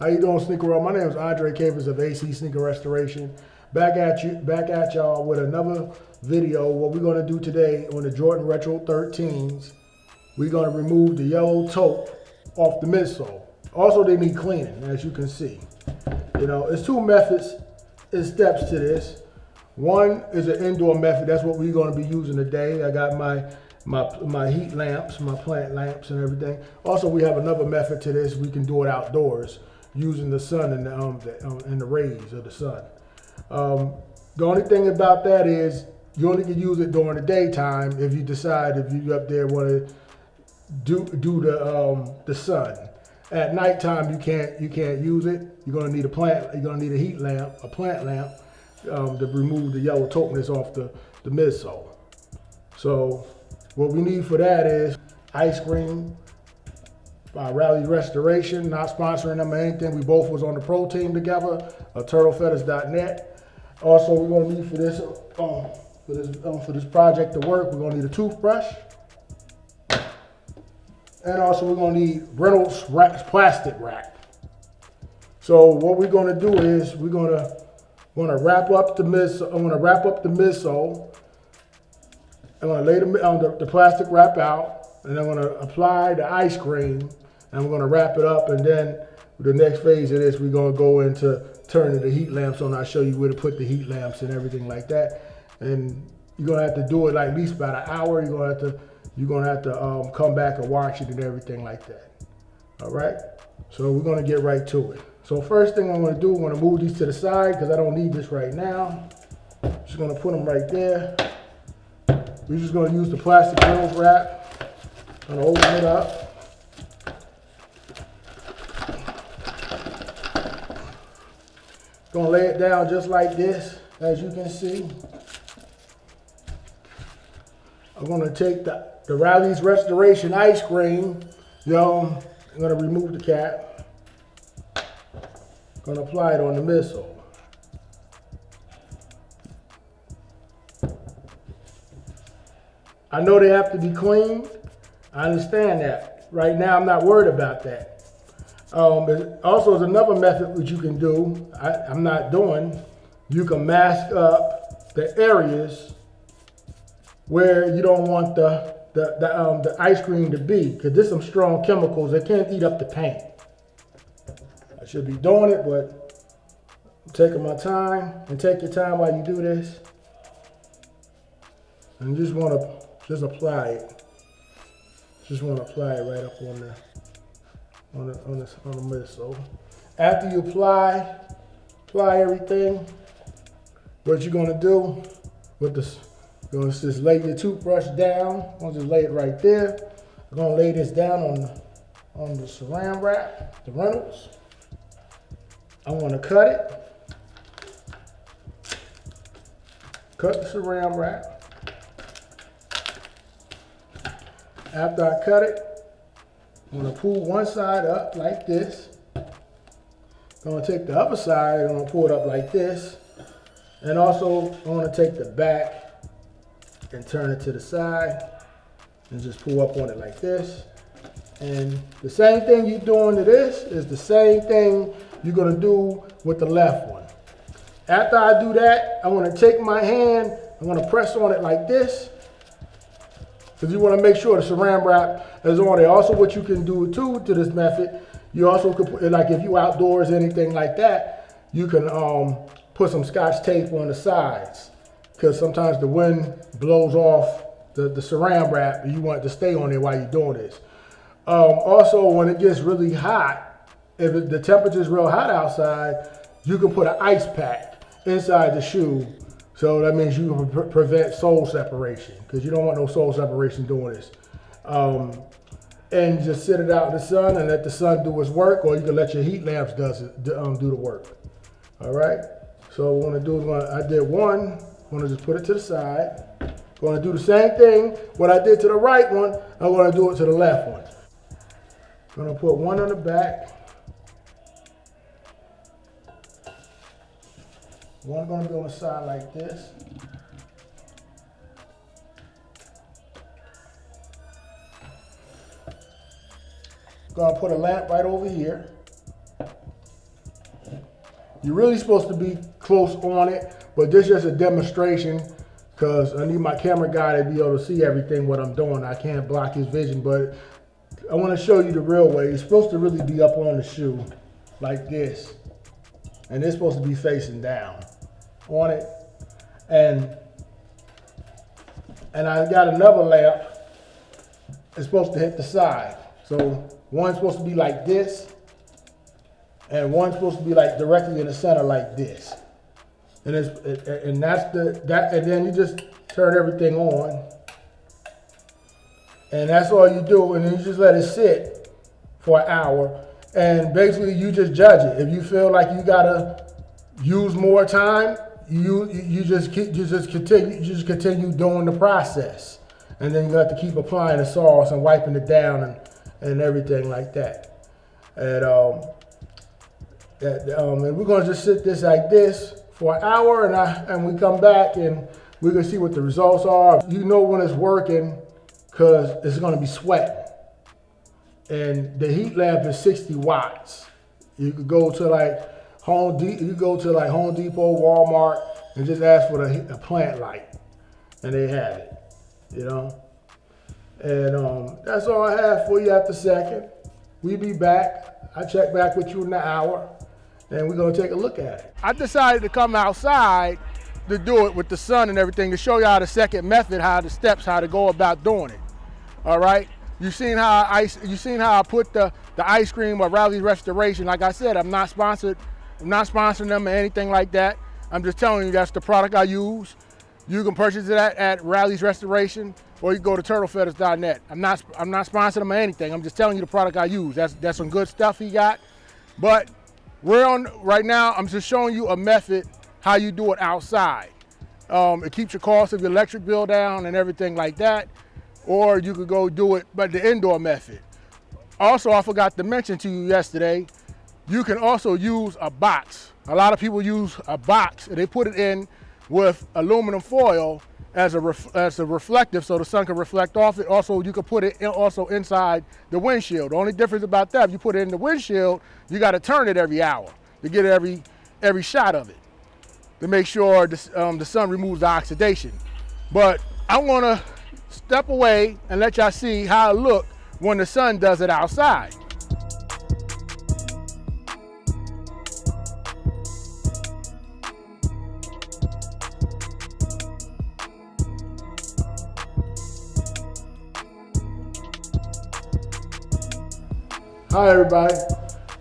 How you doing, Sneaker World? My name is Andrae Capers of AC Sneaker Restoration. Back at y'all with another video. What we're gonna do today on the Jordan Retro 13s, we're gonna remove the yellow taupe off the midsole. Also, they need cleaning, as you can see. You know, there's two methods and steps to this. One is an indoor method. That's what we're gonna be using today. I got my heat lamps, my plant lamps and everything. Also, we have another method to this. We can do it outdoors using the sun and the rays of the sun. The only thing about that is you only can use it during the daytime if you decide if you up there want to do the sun. At nighttime you can't use it. You're gonna need a heat lamp, a plant lamp, to remove the yellow taupeness off the midsole. So what we need for that is ice cream by Rally Restoration, not sponsoring them or anything. We both was on the pro team together, turtlefeathers.net. Also, we're gonna need for this project to work, we're gonna need a toothbrush. And also we're gonna need Reynolds plastic wrap. So what we're gonna do is we're gonna wrap up the midsole. I'm gonna wrap up the midsole. I'm gonna lay the plastic wrap out, and I'm gonna apply the ice cream, and I'm gonna wrap it up, and then the next phase of this, we're gonna go into turning the heat lamps on. I'll show you where to put the heat lamps and everything like that. And you're gonna have to do it like at least about an hour. You're gonna have to come back and wash it and everything like that. All right. So we're gonna get right to it. So first thing I'm gonna do, I'm gonna move these to the side because I don't need this right now. Just gonna put them right there. We're just gonna use the plastic Reynolds wrap. Gonna open it up. Gonna lay it down just like this, as you can see. I'm gonna take the Rally's Restoration ice cream. I'm gonna remove the cap. Gonna apply it on the midsole. I know they have to be cleaned. I understand that. Right now, I'm not worried about that. But also, there's another method which you can do. I'm not doing. You can mask up the areas where you don't want the ice cream to be, because there's some strong chemicals that can't eat up the paint. I should be doing it, but I'm taking my time. And take your time while you do this. And just want to apply it. Just want to apply it right up on the midsole. After you apply everything, what you're gonna do with this, you're gonna just lay your toothbrush down. I'm gonna just lay it right there. I'm gonna lay this down on the saran wrap, the Reynolds. I want to cut it. Cut the saran wrap. After I cut it, I'm gonna pull one side up like this. I'm gonna take the other side, I'm gonna pull it up like this. And also, I'm gonna take the back and turn it to the side and just pull up on it like this. And the same thing you're doing to this is the same thing you're gonna do with the left one. After I do that, I'm gonna take my hand, I'm gonna press on it like this, because you want to make sure the saran wrap is on there. Also, what you can do too to this method, you also could put, like if you outdoors, anything like that, you can put some Scotch tape on the sides, because sometimes the wind blows off the saran wrap and you want it to stay on there while you're doing this. Also, when it gets really hot, if the temperature is real hot outside, you can put an ice pack inside the shoe. So that means you can prevent sole separation, because you don't want no sole separation doing this. And just sit it out in the sun and let the sun do its work, or you can let your heat lamps do the work. All right. So what I'm gonna do is I did one. I'm gonna just put it to the side. I'm gonna do the same thing. What I did to the right one, I'm gonna do it to the left one. I'm gonna put one on the back. One gonna be on the side like this. Gonna put a lamp right over here. You're really supposed to be close on it, but this is just a demonstration because I need my camera guy to be able to see everything what I'm doing. I can't block his vision, but I want to show you the real way. It's supposed to really be up on the shoe like this, and it's supposed to be facing down on it. And I got another lamp. It's supposed to hit the side. So one's supposed to be like this, and one's supposed to be like directly in the center like this. And that's and then you just turn everything on. And that's all you do, and then you just let it sit for an hour. And basically you just judge it. If you feel like you gotta use more time, you just continue doing the process. And then you have to keep applying the sauce and wiping it down and everything like that. And we're gonna just sit this like this for an hour, and we come back and we can see what the results are. You know when it's working because it's gonna be sweating. And the heat lamp is 60 watts. You could go to like Home Depot, Walmart, and just ask for a plant light, and they have it. You know, and that's all I have for you after second. We'll be back. I'll check back with you in an hour, and we're gonna take a look at it. I decided to come outside to do it with the sun and everything to show y'all the second method, how to go about doing it. All right, you seen how I put the ice cream or Rally's Restoration. Like I said, I'm not sponsored. I'm not sponsoring them or anything like that. I'm just telling you that's the product I use. You can purchase it at Rally's Restoration, or you can go to turtlefeathers.net. I'm not sponsoring them or anything. I'm just telling you the product I use. That's some good stuff he got. But right now, I'm just showing you a method how you do it outside. It keeps your cost of your electric bill down and everything like that. Or you could go do it, but the indoor method. Also, I forgot to mention to you yesterday, you can also use a box. A lot of people use a box and they put it in with aluminum foil as a reflective, so the sun can reflect off it. Also, you can put it also inside the windshield. The only difference about that, if you put it in the windshield, you got to turn it every hour to get every shot of it to make sure the sun removes the oxidation. But I want to step away and let y'all see how it look when the sun does it outside. Hi everybody,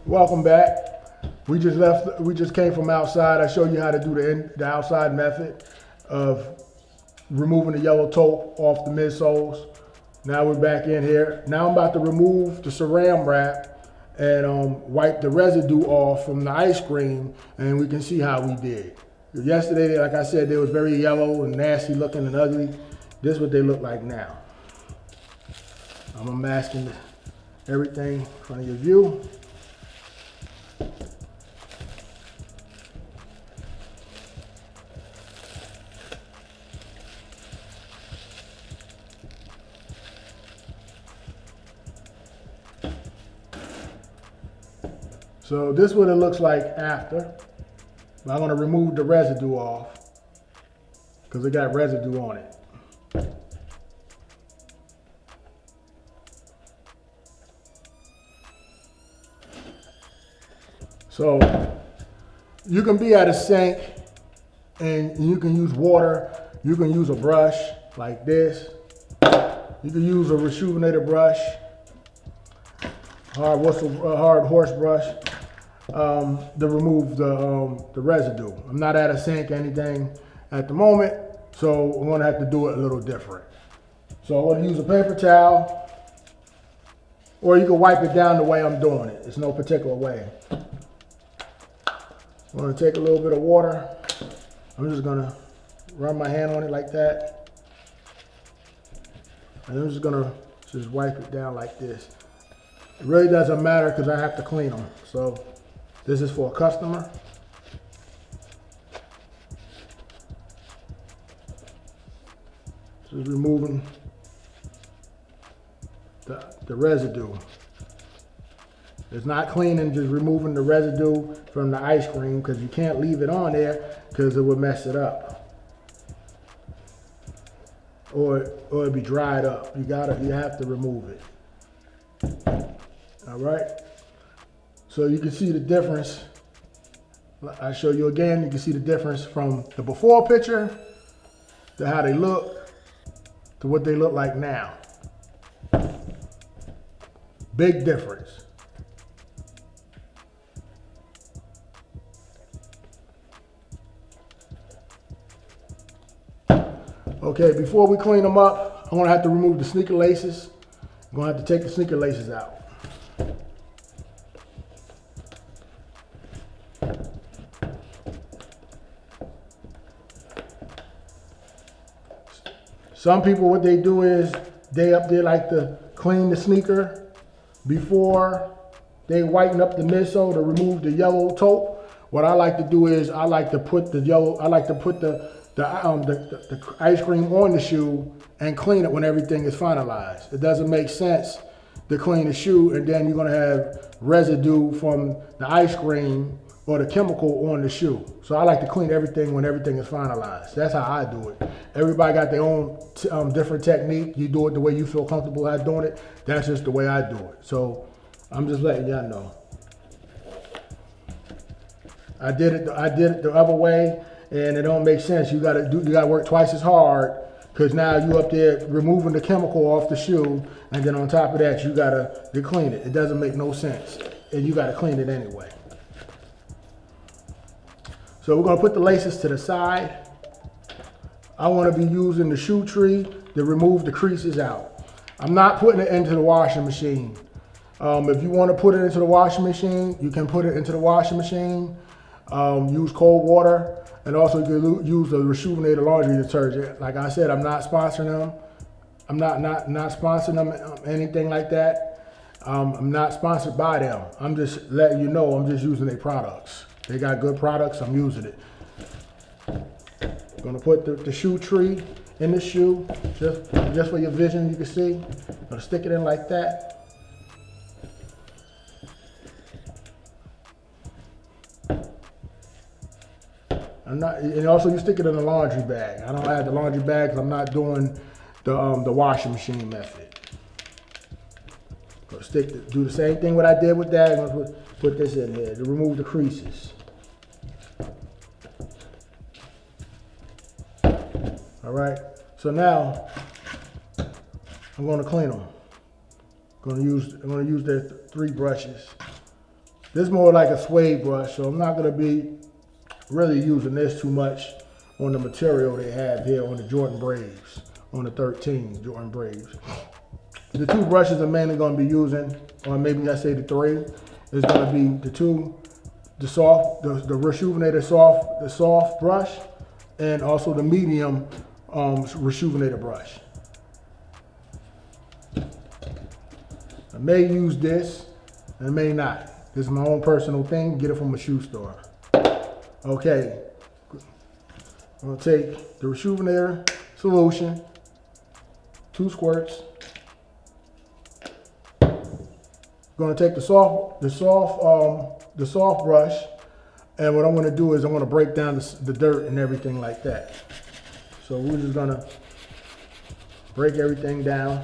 welcome back. We just came from outside. I showed you how to do the outside method of removing the yellow taupe off the midsoles. Now we're back in here. Now I'm about to remove the saran wrap and wipe the residue off from the ice cream, and we can see how we did. Yesterday, like I said, they was very yellow and nasty looking and ugly. This is what they look like now. I'm unmasking everything in front of your view. So this is what it looks like after. I'm going to remove the residue off because it got residue on it. So you can be at a sink and you can use water. You can use a brush like this. You can use a rejuvenator brush, hard horse brush, to remove the residue. I'm not at a sink or anything at the moment, so I'm gonna have to do it a little different. So I'm gonna use a paper towel, or you can wipe it down the way I'm doing it. It's no particular way. I'm gonna take a little bit of water. I'm just gonna run my hand on it like that. And I'm just gonna wipe it down like this. It really doesn't matter because I have to clean them. So this is for a customer. Just removing the residue. It's not cleaning, just removing the residue from the ice cream, because you can't leave it on there because it would mess it up. Or it'd be dried up. You have to remove it. All right. So you can see the difference. I show you again, you can see the difference from the before picture to how they look to what they look like now. Big difference. Okay, before we clean them up, I'm gonna have to remove the sneaker laces. I'm gonna have to take the sneaker laces out. Some people, what they do is they like to clean the sneaker before they whiten up the midsole to remove the yellow taupe. What I like to do is I like to put the ice cream on the shoe and clean it when everything is finalized. It doesn't make sense to clean the shoe and then you're gonna have residue from the ice cream or the chemical on the shoe. So I like to clean everything when everything is finalized. That's how I do it. Everybody got their own different technique. You do it the way you feel comfortable at doing it. That's just the way I do it. So I'm just letting y'all know. I did it the other way, and it don't make sense. You gotta work twice as hard, because now you up there removing the chemical off the shoe, and then on top of that you gotta clean it. It doesn't make no sense, and you gotta clean it anyway. So we're gonna put the laces to the side. I wanna be using the shoe tree to remove the creases out. I'm not putting it into the washing machine. If you wanna put it into the washing machine, you can put it into the washing machine. Use cold water, and also you can use the Rejuvenated laundry detergent. Like I said, I'm not sponsoring them. I'm not sponsoring them, anything like that. I'm not sponsored by them. I'm just letting you know I'm just using their products. They got good products, I'm using it. I'm gonna put the shoe tree in the shoe, just for your vision, you can see. I'm gonna stick it in like that. And also you stick it in a laundry bag. I don't add the laundry bag because I'm not doing the washing machine method. Do the same thing what I did with that. I'm gonna put this in here to remove the creases. All right. So now I'm going to clean them. I'm going to use the 3 brushes. This is more like a suede brush, so I'm not going to be really using this too much on the material they have here on the Jordan Braves, on the 13 Jordan Braves. The 2 brushes I'm mainly going to be using, or maybe I say the 3, is going to be the Rejuvenated soft brush, and also the medium Rejuvenated brush. I may use this, and I may not. This is my own personal thing. Get it from a shoe store. Okay, I'm gonna take the Rejuvenator solution, 2 squirts. I'm gonna take the soft brush, and what I'm gonna do is I'm gonna break down the dirt and everything like that. So we're just gonna break everything down.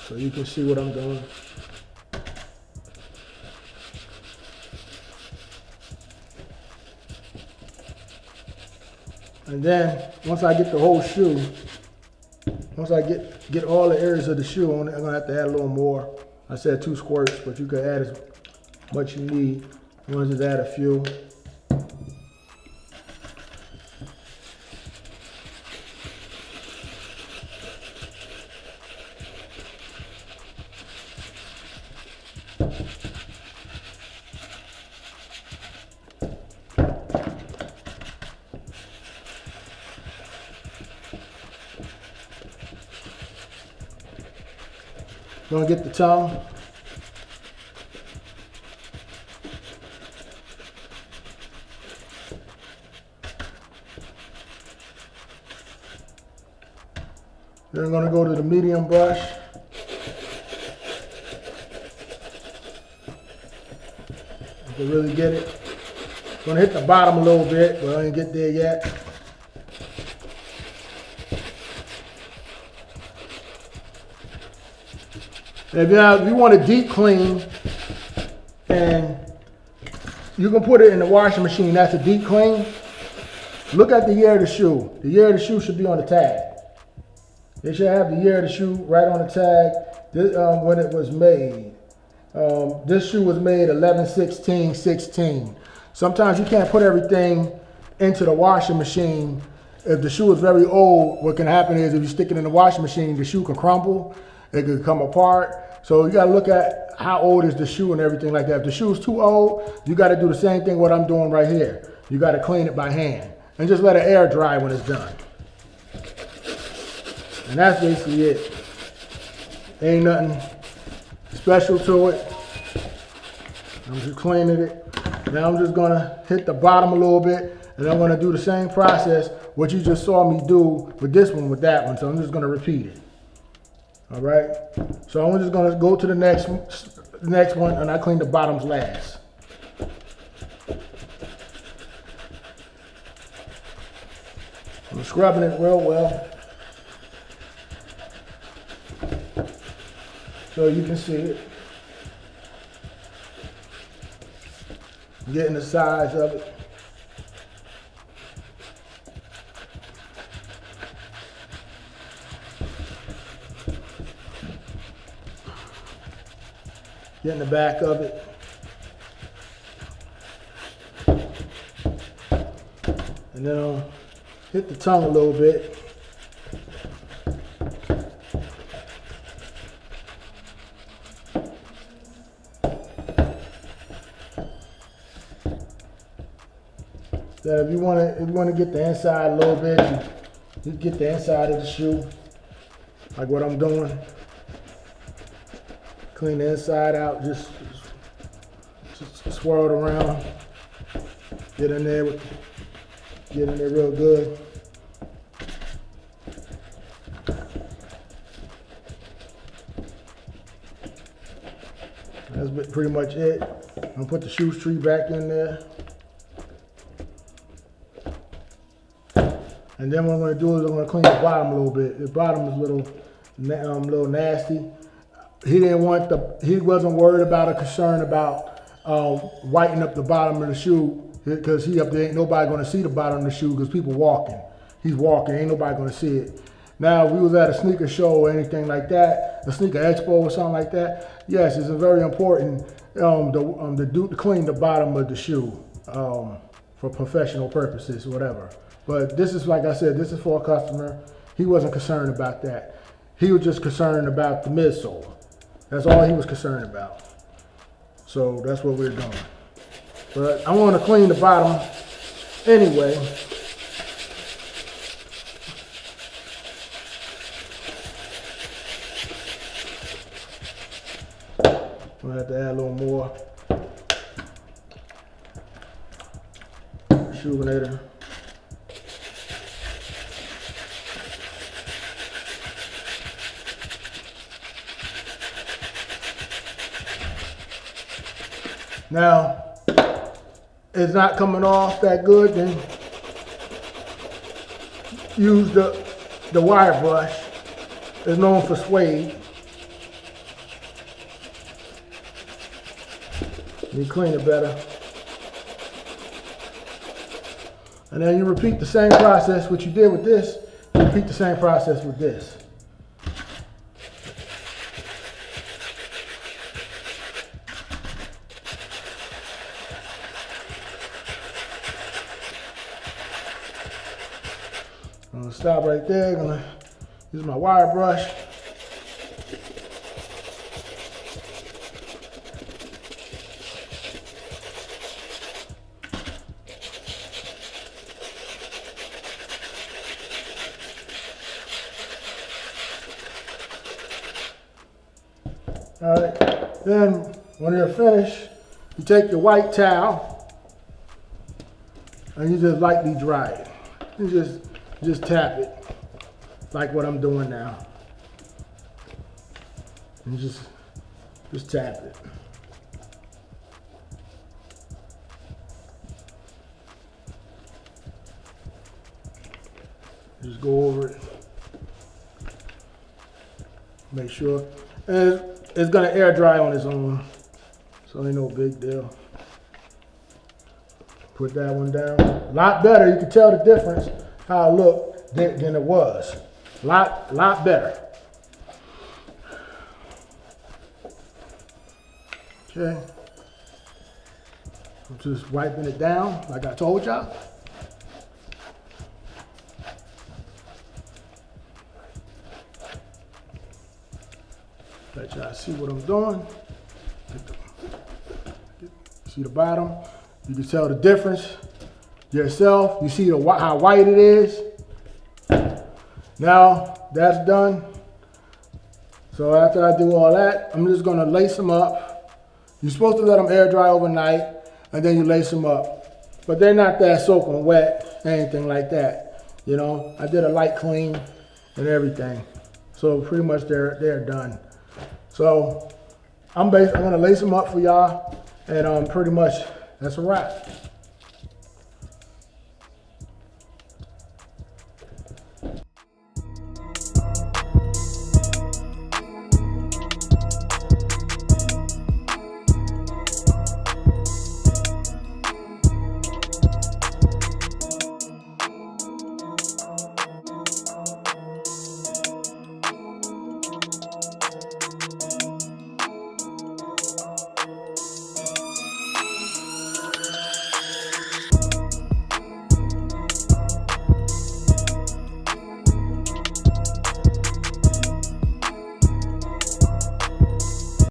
So you can see what I'm doing. And then once I get the whole shoe, once I get all the areas of the shoe on it, I'm gonna have to add a little more. I said 2 squirts, but you can add as much you need. You want to just add a few. Gonna get the tongue. Then I'm going to go to the medium brush. You can really get it. Going to hit the bottom a little bit, but I ain't get there yet. If you want a deep clean, and you can put it in the washing machine, that's a deep clean. Look at the year of the shoe. The year of the shoe should be on the tag. They should have the year of the shoe right on the tag. This, when it was made. This shoe was made 11/16/16. Sometimes you can't put everything into the washing machine. If the shoe is very old, what can happen is if you stick it in the washing machine, the shoe can crumble, it could come apart. So you gotta look at how old is the shoe and everything like that. If the shoe is too old, you gotta do the same thing what I'm doing right here. You gotta clean it by hand and just let it air dry when it's done. And that's basically it. Ain't nothing special to it. I'm just cleaning it. Now I'm just gonna hit the bottom a little bit, and I'm gonna do the same process what you just saw me do with this one, with that one. So I'm just gonna repeat it. All right. So I'm just gonna go to the next one, and I clean the bottoms last. I'm scrubbing it real well, so you can see it. Getting the size of it. Getting the back of it. And then I'll hit the tongue a little bit. That if you want to get the inside a little bit, you get the inside of the shoe, like what I'm doing. Clean the inside out, just swirl it around. Get in there real good. That's pretty much it. I'm gonna put the shoe tree back in there. And then what I'm going to do is I'm going to clean the bottom a little bit. The bottom is a little nasty. He wasn't worried about or concerned about whitening up the bottom of the shoe, because he up there ain't nobody going to see the bottom of the shoe because people walking. He's walking, ain't nobody going to see it. Now, if we was at a sneaker show or anything like that, a sneaker expo or something like that, yes, it's very important to clean the bottom of the shoe for professional purposes, whatever. But this is, like I said, this is for a customer. He wasn't concerned about that. He was just concerned about the midsole. That's all he was concerned about. So that's what we're doing. But I want to clean the bottom anyway. I'm gonna have to add a little more shoeinator. Now, it's not coming off that good, then use the wire brush. It's known for suede. You clean it better. And then you repeat the same process, what you did with this, you repeat the same process with this. I'm gonna stop right there. I'm gonna use my wire brush. All right. Then when you're finished, you take your white towel and you just lightly dry it. You just tap it. like what I'm doing now. And just tap it. Just go over it. Make sure. And it's gonna air dry on its own. So ain't no big deal. Put that one down. A lot better. You can tell the difference how it looked than it was. Lot better. Okay. I'm just wiping it down like I told y'all. Let y'all see what I'm doing. See the bottom? You can tell the difference yourself. You see how white it is. Now that's done. So after I do all that, I'm just gonna lace them up. You're supposed to let them air dry overnight and then you lace them up. But they're not that soaking wet, anything like that. You know, I did a light clean and everything. So pretty much they're done. So I'm gonna lace them up for y'all, and pretty much that's a wrap.